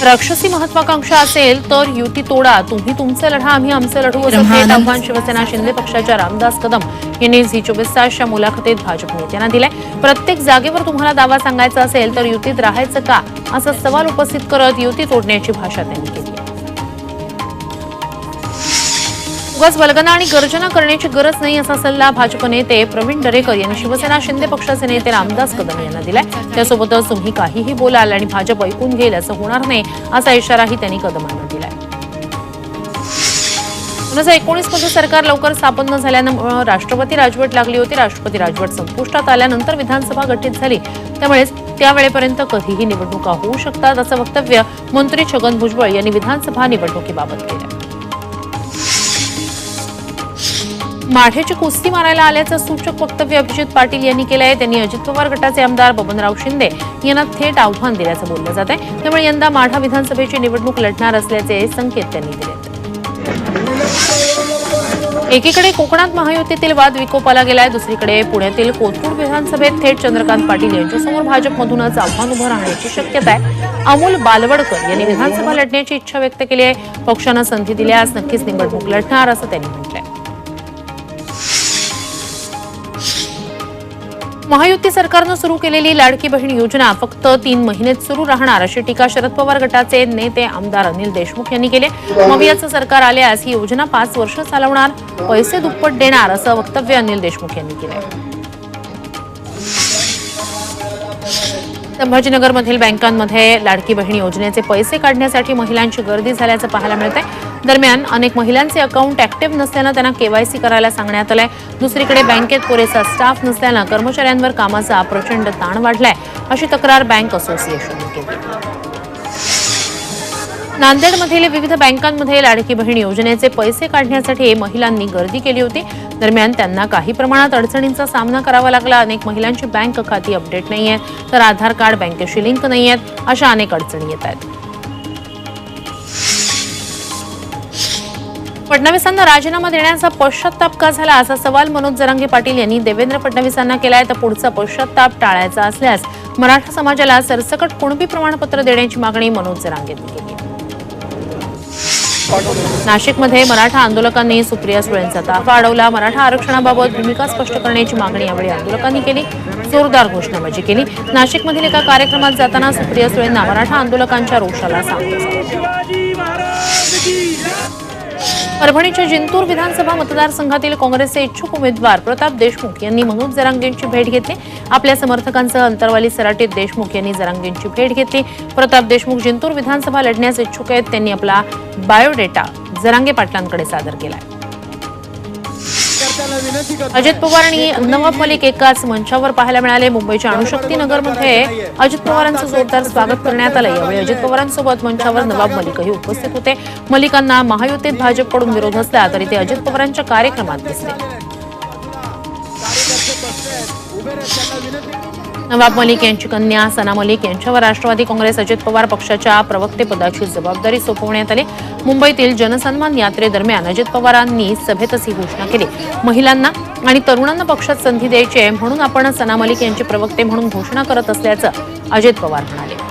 राक्षसी महत्वाकांक्षा असेल तर युती तोडा, तुम्ही तुमचे लढा, आम्ही आमचे लढू, असं थेट आव्हान शिवसेना शिंदे पक्षाच्या रामदास कदम यांनी झी 24 तासच्या मुलाखतीत भाजप नेत्यांना दिलाय. प्रत्येक जागेवर तुम्हाला दावा सांगायचा असेल तर युतीत राहायचं का, असा सवाल उपस्थित करत युती तोडण्याची भाषा त्यांनी केली. उगाच वल्गना आणि गर्जना करण्याची गरज नाही, असा सल्ला भाजप नेते प्रवीण दरेकर यांनी शिवसेना शिंदे पक्षाचे नेते रामदास कदम यांना दिलाय. त्यासोबतच तुम्ही काहीही बोलाल आणि भाजप ऐकून घेईल असं होणार नाही, असा इशाराही त्यांनी कदमांना दिलाय. 2019 मध्ये सरकार लवकर स्थापन न झाल्यानं राष्ट्रपती राजवट लागली होती. राष्ट्रपती राजवट संपुष्टात आल्यानंतर विधानसभा गठीत झाली, त्यामुळे त्यावेळेपर्यंत कधीही निवडणुका होऊ शकतात, असं वक्तव्य मंत्री छगन भुजबळ यांनी विधानसभा निवडणुकीबाबत केलं. माढ्याची कुस्ती मारायला आल्याचं सूचक वक्तव्य अभिजित पाटील यांनी केलं आहे. त्यांनी अजित पवार गटाचे आमदार बबनराव शिंदे यांना थेट आव्हान दिल्याचं बोललं जात आहे. त्यामुळे यंदा माढा विधानसभेची निवडणूक लढणार असल्याचे संकेत त्यांनी दिले. एकीकडे कोकणात महायुतीतील वाद विकोपाला गेलाय, दुसरीकडे पुण्यातील कोथरूड विधानसभेत थेट चंद्रकांत पाटील यांच्यासमोर भाजपमधूनच आव्हान उभं राहण्याची शक्यता आहे. अमोल बालवडकर यांनी विधानसभा लढण्याची इच्छा व्यक्त केली आहे. पक्षानं संधी दिल्यास नक्कीच निवडणूक लढणार असं त्यांनी म्हटलंय. महायुती सरकारनं सुरू केलेली लाडकी बहीण योजना फक्त 3 महिनेच सुरू राहणार, अशी टीका शरद पवार गटाचे नेते आमदार अनिल देशमुख यांनी केली. मवियाचं सरकार आल्यास ही योजना 5 वर्ष चालवणार, पैसे दुप्पट देणार, असं वक्तव्य अनिल देशमुख यांनी केलंय. संभाजीनगरमधील बँकांमध्ये लाडकी बहीण योजनेचे पैसे काढण्यासाठी महिलांची गर्दी झाल्याचं पाहायला मिळत आहे. दरम्यान अनेक महिलांचे अकाउंट ऍक्टिव्ह नसल्यानं त्यांना केवायसी करायला सांगण्यात आलंय. दुसरीकडे बँकेत पुरेसा स्टाफ नसल्यानं कर्मचाऱ्यांवर कामाचा प्रचंड ताण वाढलाय, अशी तक्रार बँक असोसिएशनने केली. नांदेडमधील विविध बँकांमध्ये लाडकी बहीण योजनेचे पैसे काढण्यासाठी महिलांनी गर्दी केली होती. दरम्यान त्यांना काही प्रमाणात अडचणींचा सामना करावा लागला. अनेक महिलांची बँक खाती अपडेट नाहीये, तर आधार कार्ड बँकेशी लिंक नाहीयेत, अशा अनेक अडचणी येत आहेत. फडणवीसांना राजीनामा देण्याचा पश्चात्ताप का झाला, असा सवाल मनोज जरांगे पाटील यांनी देवेंद्र फडणवीसांना केलाय. तर पुढचा पश्चात्ताप टाळायचा असल्यास मराठा समाजाला सरसकट कुणबी प्रमाणपत्र देण्याची मागणी मनोज जरांगे यांनी केली. नाशिकमध्ये मराठा आंदोलकांनी सुप्रिया सुळेंचा ताफा अडवला. मराठा आरक्षणाबाबत भूमिका स्पष्ट करण्याची मागणी यावेळी आंदोलकांनी केली. जोरदार घोषणाबाजी केली. नाशिकमधील एका कार्यक्रमात जाताना सुप्रिया सुळेंना मराठा आंदोलकांच्या रोषाला सामोरं जावं. परभणीच्या जिंतूर विधानसभा मतदारसंघातील काँग्रेसचे इच्छुक उमेदवार प्रताप देशमुख यांनी मनोज जरांगेंची भेट घेतली. आपल्या समर्थकांसह अंतरवाली सराटीत देशमुख यांनी जरांगेंची भेट घेतली. प्रताप देशमुख जिंतूर विधानसभा लढण्यास इच्छुक आहेत. त्यांनी आपला बायोडेटा जरांगे पाटलांकडे सादर केलाय. अजित पवार आणि नवाब मलिक एकाच मंचावर पाहायला मिळाले. मुंबईच्या अणुशक्ती नगरमध्ये अजित पवारांचं जोरदार स्वागत करण्यात आलं. यावेळी अजित पवारांसोबत मंचावर नवाब मलिकही उपस्थित होते. मलिकांना महायुतीत भाजपकडून विरोध असला तरी ते अजित पवारांच्या कार्यक्रमात दिसले. नवाब मलिक यांची कन्या सना मलिक यांच्यावर राष्ट्रवादी काँग्रेस अजित पवार पक्षाच्या प्रवक्तेपदाची जबाबदारी सोपवण्यात आली. मुंबईतील जनसन्मान यात्रेदरम्यान अजित पवारांनी सभेतच ही घोषणा केली. महिलांना आणि तरुणांना पक्षात संधी द्यायची आहे, म्हणून आपण सना मलिक यांचे प्रवक्ते म्हणून घोषणा करत असल्याचं अजित पवार म्हणाले.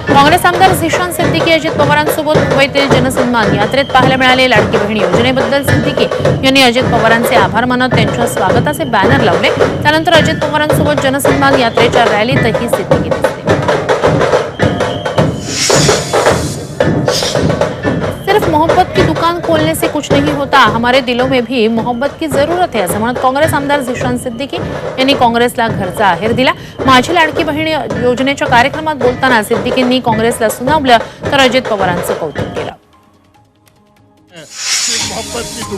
काँग्रेस आमदार झिशान सिद्दीकी अजित पवारांसोबत मुंबईतील जनसन्मान यात्रेत पाहायला मिळाले. लाडकी बहीण योजनेबद्दल सिद्दीकी यांनी अजित पवारांचे आभार मानत त्यांच्या स्वागताचे बॅनर लावले. त्यानंतर अजित पवारांसोबत जनसन्मान यात्रेच्या रॅलीतही सिद्दीकी दिसले. सिर्फ मोहब्बत की दुकान खोलने से कुछ नहीं होता, हमारे दिलों में भी मोहब्बत की जरूरत है, असं म्हणत काँग्रेस आमदार झिशान सिद्दीकी यांनी काँग्रेसला घरचा आहेर दिला. माझी लाडकी बहीण योजनेच्या कार्यक्रमात बोलताना सिद्दीकींनी काँग्रेसला सुनावलं, तर अजित पवारांचं कौतुक केलं.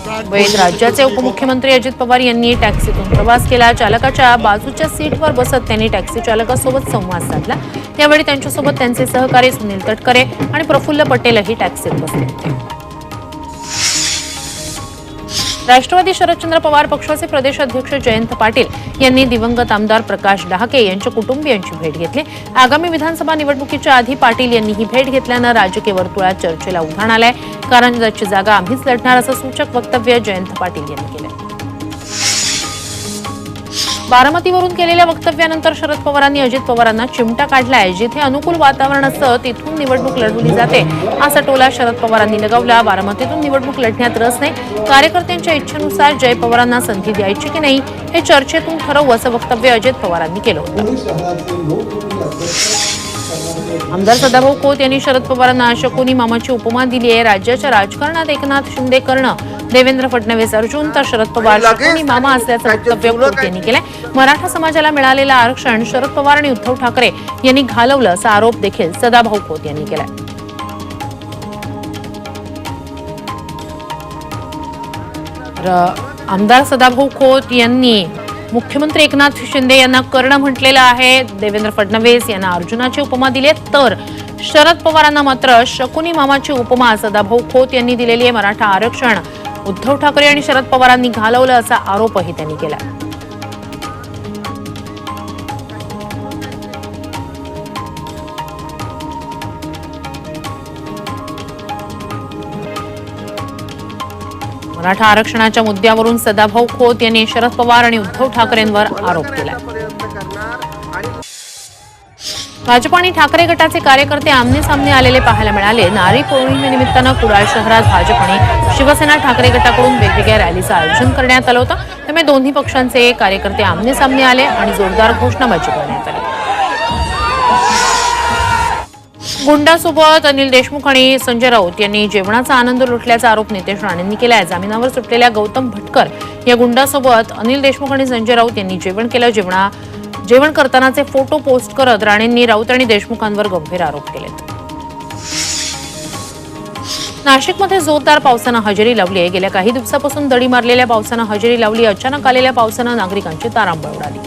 मुंबईत राज्याचे उपमुख्यमंत्री अजित पवार यांनी टॅक्सीतून प्रवास केला. चालकाच्या बाजूच्या सीटवर बसत त्यांनी टॅक्सी चालकासोबत संवाद साधला. यावेळी त्यांच्यासोबत त्यांचे सहकारी सुनील तटकरे आणि प्रफुल्ल पटेलही टॅक्सीत बसले होते. राष्ट्रवादी शरदचंद्र पवार पक्षाचे प्रदेश अध्यक्ष जयंत पाटील यांनी दिवंगत आमदार प्रकाश डहाके यांच्या कुटुंबियांची भेट घेतली. आगामी विधानसभा निवडणुकीच्या आधी पाटील यांनी ही भेट घेतल्यानं राजकीय वर्तुळात चर्चेला उधाण आलंय. कारंजाची जागा आम्हीच लढणार, असं सूचक वक्तव्य जयंत पाटील यांनी केलं. बारामतीवरून केलेल्या वक्तव्यानंतर शरद पवारांनी अजित पवारांना चिमटा काढलाय. जिथे अनुकूल वातावरण असतं तिथून निवडणूक लढवली जाते असा टोला शरद पवारांनी लगावला. बारामतीतून निवडणूक लढण्यात रस नाही, कार्यकर्त्यांच्या इच्छेनुसार जय पवारांना संधी द्यायची की नाही हे चर्चेतून ठरवू असं वक्तव्य अजित पवारांनी केलं होतं. आमदार सदाभाऊ खोत यांनी शरद पवारांना शकुनी मामाची उपमा दिली आहे. राज्याच्या राजकारणात एकनाथ शिंदे कर्ण, देवेंद्र फडणवीस अर्जुन तर शरद पवार शकुनी मामा असल्याचं वक्तव्य खोत यांनी केलंय. मराठा समाजाला मिळालेलं आरक्षण शरद पवार आणि उद्धव ठाकरे यांनी घालवलं असा आरोप देखील सदाभाऊ खोत यांनी केलाय. आमदार सदाभाऊ खोत यांनी मुख्यमंत्री एकनाथ शिंदे यांना कर्ण म्हटलेलं आहे. देवेंद्र फडणवीस यांना अर्जुनाची उपमा दिली आहे, तर शरद पवारांना मात्र शकुनी मामाची उपमा सदाभाऊ खोत यांनी दिलेली आहे. मराठा आरक्षण उद्धव ठाकरे आणि शरद पवारांनी घालवलं असा आरोपही त्यांनी केला. मराठा आरक्षणाच्या मुद्द्यावरून सदाभाऊ खोत यांनी शरद पवार आणि उद्धव ठाकरेंवर आरोप केला. भाजप आणि ठाकरे गटाचे कार्यकर्ते आमने सामने आलेले पाहायला मिळाले. नारी पौर्णिमेनिमित्तानं कुडाळ शहरात भाजप आणि शिवसेना ठाकरे गटाकडून वेगवेगळ्या रॅलीचं आयोजन करण्यात आलं होतं. त्यामुळे दोन्ही पक्षांचे कार्यकर्ते आमने सामने आले आणि जोरदार घोषणाबाजी करण्यात आली. गुंडासोबत अनिल देशमुख आणि संजय राऊत यांनी जेवणाचा आनंद लुटल्याचा आरोप नितेश राणेंनी केलाय. जामिनावर सुटलेल्या गौतम भटकर या गुंडासोबत अनिल देशमुख आणि संजय राऊत यांनी जेवण केलं. जेवण करतानाचे फोटो पोस्ट करत राणेंनी राऊत आणि देशमुखांवर गंभीर आरोप केले. नाशिकमध्ये जोरदार पावसानं हजेरी लावली आहे. गेल्या काही दिवसापासून दडी मारलेल्या पावसानं हजेरी लावली. अचानक आलेल्या पावसानं नागरिकांची तारांबळ उडाली.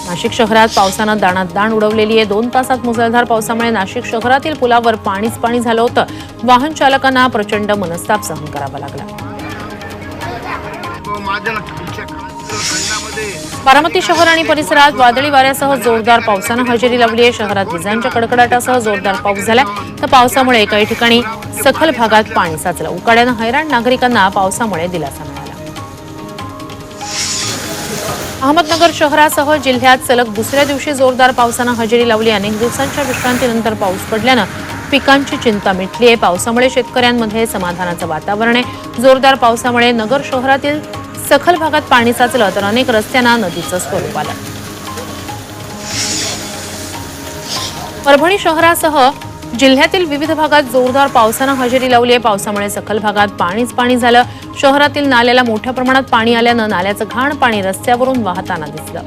नाशिक शहरात पावसानं दाणात दाण उडवलेली आहे. 2 तासात मुसळधार पावसामुळे नाशिक शहरातील पुलावर पाणीच पाणी झालं होतं. वाहन चालकांना प्रचंड मनस्ताप सहन करावा लागला. बारामती शहर आणि परिसरात वादळी वाऱ्यासह जोरदार पावसानं हजेरी लावली आहे. शहरात विजांच्या कडकडाटासह जोरदार पाऊस झालाय. तर पावसामुळे काही ठिकाणी सखल भागात पाणी साचलं. उकाड्यानं हैराण नागरिकांना पावसामुळे दिलासा मिळाला. अहमदनगर शहरासह जिल्ह्यात सलग दुसऱ्या दिवशी जोरदार पावसानं हजेरी लावली. अनेक दिवसांच्या विश्रांतीनंतर पाऊस पडल्यानं पिकांची चिंता मिटली आहे. पावसामुळे शेतकऱ्यांमध्ये समाधानाचं वातावरण आहे. जोरदार पावसामुळे नगर शहरातील सखल भागात पाणी साचलं तर अनेक रस्त्यांना नदीचं स्वरूप आलं. परभणी शहरासह जिल्ह्यातील विविध भागात जोरदार पावसानं हजेरी लावली आहे. पावसामुळे सखल भागात पाणीच पाणी झालं. शहरातील नाल्याला मोठ्या प्रमाणात पाणी आल्यानं नाल्याचं घाण पाणी रस्त्यावरून वाहताना दिसलं.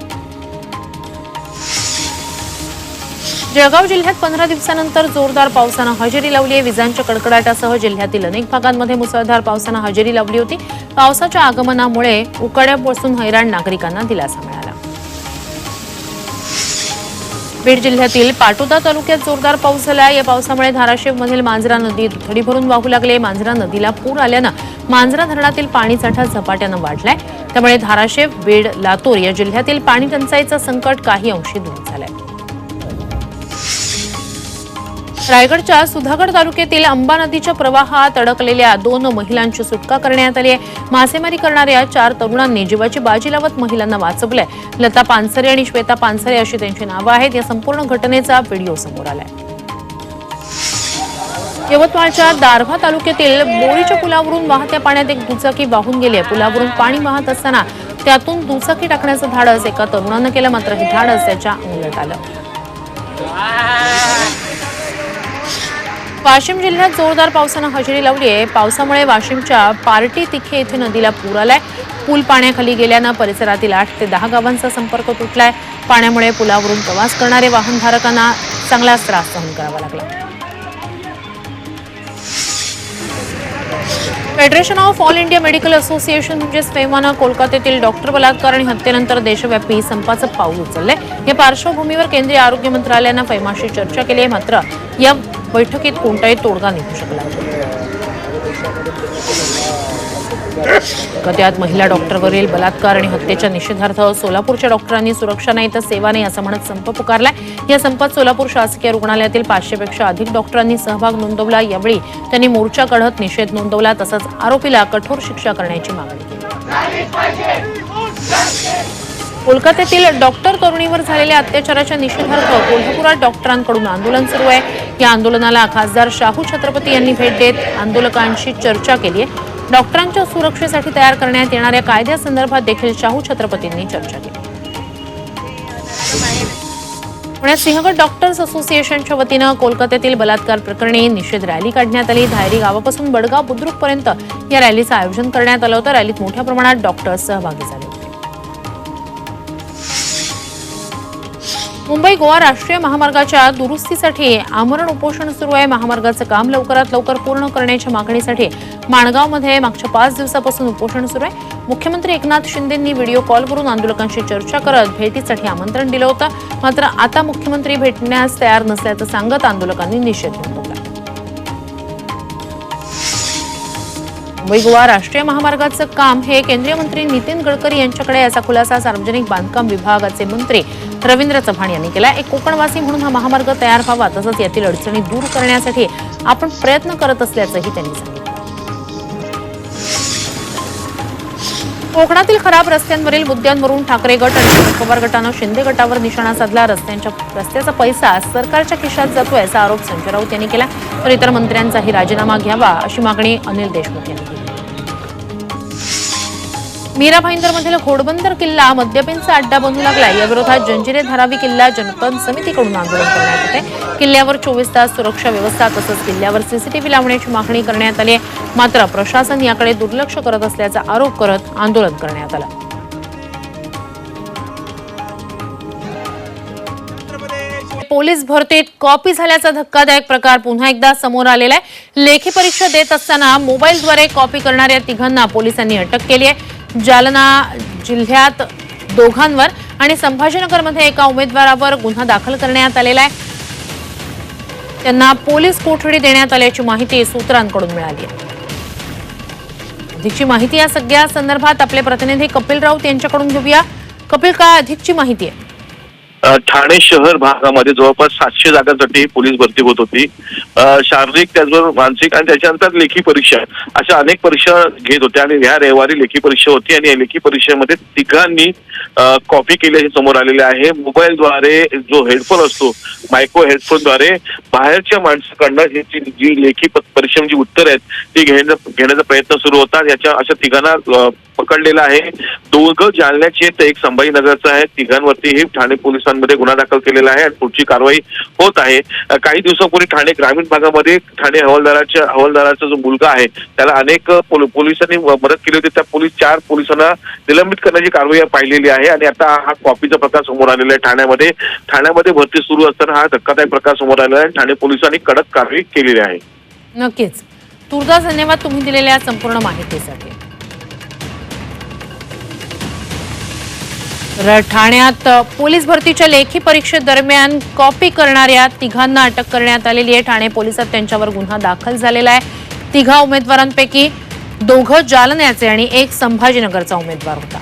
जळगाव जिल्ह्यात 15 दिवसानंतर जोरदार पावसानं हजेरी लावली आहे. विजांच्या कडकडाटासह जिल्ह्यातील अनेक भागांमध्ये मुसळधार पावसानं हजेरी लावली होती. पावसाच्या आगमनामुळे उकाड्यापासून हैराण नागरिकांना दिलासा मिळाला. बीड जिल्ह्यातील पाटोदा तालुक्यात जोरदार पाऊस झाला. या पावसामुळे धाराशिवमधील मांजरा नदी दुथडी भरून वाहू लागले. मांजरा नदीला पूर आल्यानं मांजरा धरणातील पाणीसाठा झपाट्यानं वाढलाय. त्यामुळे धाराशिव, बीड, लातूर या जिल्ह्यातील पाणी टंचाईचं संकट काही अंशी दूर झालंय. रायगडच्या सुधागड तालुक्यातील अंबा नदीच्या प्रवाहात अडकलेल्या 2 महिलांची सुटका करण्यात आली आहे. मासेमारी करणाऱ्या 4 तरुणांनी जीवाची बाजी लावत महिलांना वाचवलंय. लता पानसरे आणि श्वेता पानसरे अशी त्यांची नावं आहेत. या संपूर्ण घटनेचा व्हिडिओ समोर आलाय. यवतमाळच्या दारव्हा तालुक्यातील बोरीच्या पुलावरून वाहत्या पाण्यात एक दुचाकी वाहून गेली आहे. पुलावरून पाणी वाहत असताना त्यातून दुचाकी टाकण्याचं धाडस एका तरुणानं केलं. मात्र हे धाडस त्याच्या अंगलट आलं. वाशिम जिल्ह्यात जोरदार पावसानं हजेरी लावली आहे. पावसामुळे वाशिमच्या पार्टी तिखे येथे नदीला पूर आलाय. पूल पाण्याखाली गेल्यानं परिसरातील 8 ते 10 गावांचा संपर्क तुटलाय. पाण्यामुळे पुलावरून प्रवास करणारे वाहनधारकांना चांगलाच त्रास सहन करावा लागला. Federation of all India medical association म्हणजेच फेमानं कोलकात्यातील डॉक्टर बलात्कार आणि हत्येनंतर देशव्यापी संपाचं पाऊल उचललंय. या पार्श्वभूमीवर केंद्रीय आरोग्य मंत्रालयानं फेमाशी चर्चा केली आहे. मात्र या बैठकीत कोणताही तोडगा निघू शकला नाही. त्यात महिला डॉक्टरवरील बलात्कार आणि हत्येच्या निषेधार्थ सोलापूरच्या डॉक्टरांनी सुरक्षा नाही तर सेवा नाही असं म्हणत संप पुकारलाय. या संपात सोलापूर शासकीय रुग्णालयातील 500 पेक्षा अधिक डॉक्टरांनी सहभाग नोंदवला. यावेळी त्यांनी मोर्चा काढत निषेध नोंदवला. तसंच आरोपीला कठोर शिक्षा करण्याची मागणी केली. कोलकात्यातील डॉक्टर तरुणीवर झालेल्या अत्याचाराच्या निषेधार्थ कोल्हापुरात डॉक्टरांकडून आंदोलन सुरू आहे। या आंदोलनाला खासदार शाहू छत्रपती यांनी भेट देत आंदोलकांशी चर्चा केली आहे। डॉक्टरांच्या सुरक्षेसाठी तयार करण्यात येणाऱ्या कायद्यासंदर्भात देखील शाहू छत्रपतींनी चर्चा केली। पुण्यात सिंहगड डॉक्टर्स असोसिएशनच्या वतीनं कोलकात्यातील बलात्कार प्रकरणी निषेध रॅली काढण्यात आली। धायरी गावापासून बडगाव बुद्रुक पर्यंत या रॅलीचं आयोजन करण्यात आलं होतं। रॅलीत मोठ्या प्रमाणात डॉक्टर्स सहभागी झाले होते। मुंबई गोवा राष्ट्रीय महामार्गाच्या दुरुस्तीसाठी आमरण उपोषण सुरू आहे। महामार्गाचं काम लवकरात लवकर पूर्ण करण्याच्या मागणीसाठी माणगावमध्ये मागच्या 5 दिवसापासून उपोषण सुरू आहे। मुख्यमंत्री एकनाथ शिंदेंनी व्हिडिओ कॉलवरून आंदोलकांशी चर्चा करत भेटीसाठी आमंत्रण दिलं होतं। मात्र आता मुख्यमंत्री भेटण्यास तयार नसल्याचं सांगत आंदोलकांनी निषेध नोंदवला। मुंबई गोवा राष्ट्रीय महामार्गाचं काम हे केंद्रीय मंत्री नितीन गडकरी यांच्याकडे, याचा खुलासा सार्वजनिक बांधकाम विभागाचे मंत्री रवींद्र चव्हाण यांनी केला। एक कोकणवासी म्हणून हा महामार्ग तयार व्हावा तसंच यातील अडचणी दूर करण्यासाठी आपण प्रयत्न करत असल्याचंही त्यांनी सांगितलं। कोकणातील खराब रस्त्यांवरील मुद्द्यांवरून ठाकरे गट आणि शरद पवार गटानं शिंदे गटावर निशाणा साधला। रस्त्याचा पैसा सरकारच्या खिशात जातोय असा आरोप संजय राऊत यांनी केला। तर इतर मंत्र्यांचाही राजीनामा घ्यावा अशी मागणी अनिल देशमुख यांनी केली। मीरा भाईंदरमधील घोडबंदर किल्ला मद्यपींचा अड्डा बनू लागला। या विरोधात जंजिरे धारावी किल्ला जनपद समितीकडून आंदोलन करण्यात येते। किल्ल्यावर 24 तास सुरक्षा व्यवस्था तसंच किल्ल्यावर सीसीटीव्ही लावण्याची मागणी करण्यात आली आहे। मात्र प्रशासन याकडे दुर्लक्ष करत असल्याचा आरोप करत आंदोलन करण्यात आलं। पोलीस भरतीत कॉपी झाल्याचा धक्कादायक प्रकार पुन्हा एकदा समोर आलेला आहे। लेखी परीक्षा देत असताना मोबाईलद्वारे कॉपी करणाऱ्या तिघांना पोलिसांनी अटक केली आहे। जालना जिल्ह्यात दोघांवर आणि संभाजीनगरमध्ये एका उमेदवारावर गुन्हा दाखल करण्यात आलेला आहे। त्यांना पोलीस कोठडी देण्यात आल्याची माहिती सूत्रांकडून मिळाली आहे। अधिकची माहिती या सगळ्या संदर्भात आपले प्रतिनिधी कपिल राऊत यांच्याकडून घेऊया। कपिल, काय अधिकची माहिती आहे? ठाणे शहर भागामध्ये जवळपास 700 जागांसाठी पोलीस भरती होत होती। शारीरिक त्याचबरोबर मानसिक आणि त्याच्यानंतर लेखी परीक्षा अशा अनेक परीक्षा घेत होत्या आणि ह्या रविवारी लेखी परीक्षा होती आणि या लेखी परीक्षेमध्ये तिघांनी कॉपी केल्याचे समोर आलेले आहे। मोबाईलद्वारे जो हेडफोन असतो मायक्रो हेडफोनद्वारे बाहेरच्या माणसाकडनं जी लेखी परीक्षेची उत्तर आहेत ती घेण्याचा प्रयत्न सुरू होता। याच्या अशा तिघांना पकडलेला आहे। दोघं जालन्याचे तर एक संभाजीनगरचा आहे। तिघांवरतीही ठाणे पोलिसांमध्ये गुन्हा दाखल केलेला आहे आणि पुढची कारवाई होत आहे। काही दिवसापूर्वी ठाणे ग्रामीण भागामध्ये ठाणे हवालदाराचा जो मुलगा आहे त्याला अनेक पोलिसांनी मदत केली होती। त्या 4 पोलिसांना निलंबित करण्याची कारवाई पाहिलेली आहे आणि आता हा कॉपीचा प्रकार समोर आलेला आहे। ठाण्यामध्ये भरती सुरू असताना हा धक्कादायक प्रकार समोर आलेला आहे। ठाणे पोलिसांनी कडक कारवाई केलेली आहे। नक्कीच, तुर्तास धन्यवाद तुम्ही दिलेल्या संपूर्ण माहितीसाठी। ठाण्यात पोलीस भरतीच्या लेखी परीक्षेदरम्यान कॉपी करणाऱ्या तिघांना अटक करण्यात आलेली आहे। ठाणे पोलिसात त्यांच्यावर गुन्हा दाखल झालेला आहे। तिघा उमेदवारांपैकी 2 जालन्याचे आणि 1 संभाजीनगरचा उमेदवार होता।